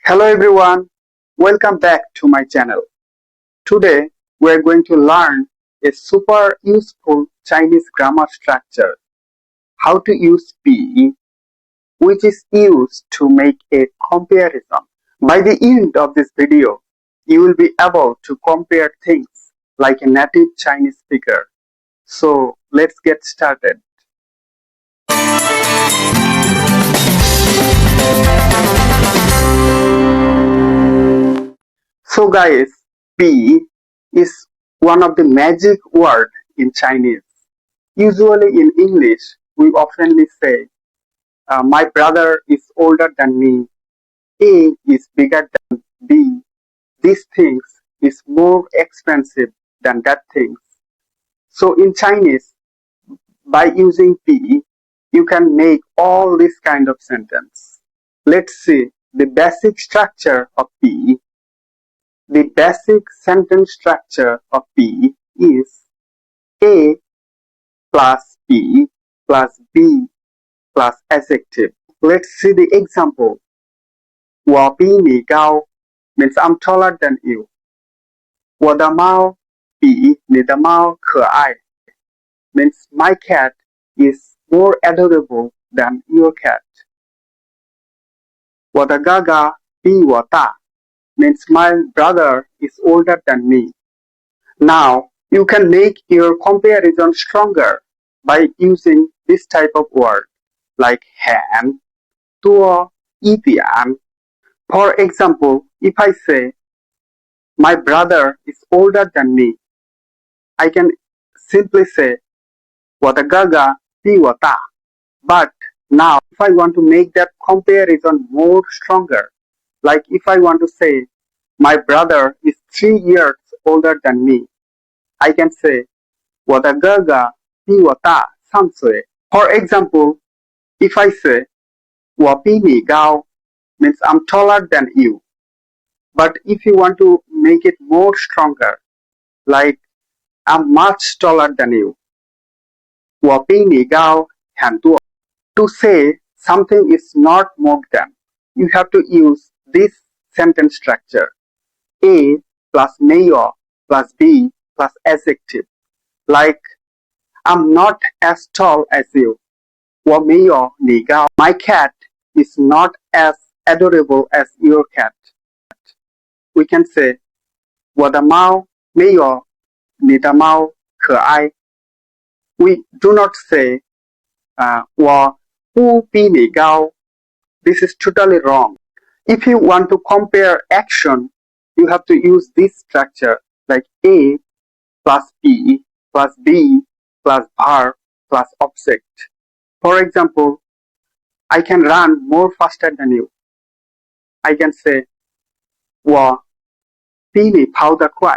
Hello everyone, welcome back to my channel. Today we are going to learn a super useful Chinese grammar structure, how to use be, which is used to make a comparison. By the end of this video, you will be able to compare things like a native Chinese speaker. So let's get started. So guys, be is one of the magic words in Chinese. Usually in English, we oftenly say, my brother is older than me, A is bigger than B, this things is more expensive than that things. So in Chinese, by using be, you can make all this kind of sentence. Let's see the basic structure of be. The basic sentence structure of be is A plus B plus B plus adjective. Let's see the example. 我比你高 means I'm taller than you. 我的猫比你的猫可爱 means my cat is more adorable than your cat. 我的哥哥比我大 means my brother is older than me. Now, you can make your comparison stronger by using this type of word like 很, 多, 一点. For example, if I say, my brother is older than me, I can simply say, 我的哥哥比我大. But now, if I want to make that comparison more stronger, like if I want to say, my brother is 3 years older than me, I can say, 我的哥哥比我大3岁. For example, if I say, 我比你高 means I'm taller than you. But if you want to make it more stronger, like I'm much taller than you, 我比你高很多. To say something is not more than, you have to use this sentence structure. A plus 没有 plus B plus adjective. Like, I'm not as tall as you. 我没有你高. My cat is not as adorable as your cat. We can say, 我的猫没有你的猫可爱. We do not say, 我不比你高. This is totally wrong. If you want to compare action, you have to use this structure like A plus B plus B plus verb plus object. For example, I can run more faster than you. I can say, 我比你跑得快.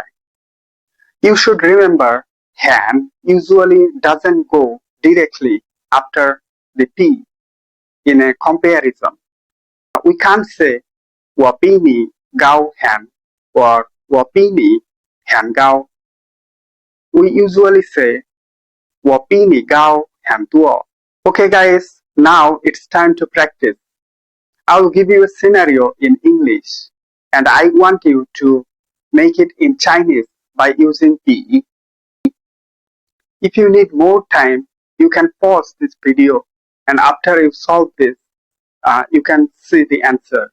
You should remember, 很 usually doesn't go directly after the P in a comparison. We can't say, 我比你高很 or 我比你很高. We usually say, 我比你高很多. Okay guys, now it's time to practice. I will give you a scenario in English and I want you to make it in Chinese by using be. If you need more time, you can pause this video and after you solve this, you can see the answer.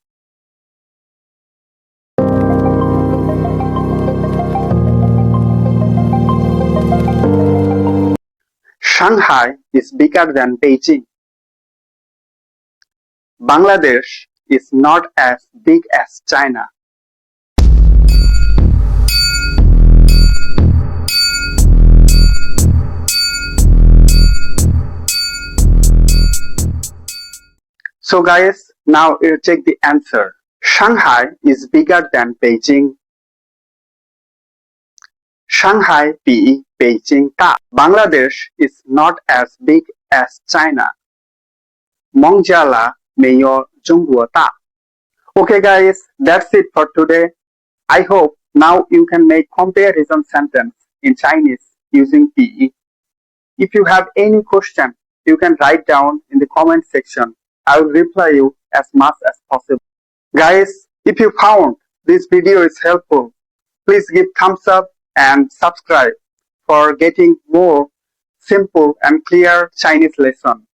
Shanghai is bigger than Beijing. Bangladesh is not as big as China. So guys, now you check the answer. Shanghai is bigger than Beijing. Shanghai 比北京大. Bangladesh is not as big as China. 孟加拉没有中国大. Okay guys, that's it for today. I hope now you can make comparison sentence in Chinese using be. If you have any question, you can write down in the comment section. I will reply you as much as possible. Guys, If you found this video is helpful, please give thumbs up and subscribe for getting more simple and clear Chinese lessons.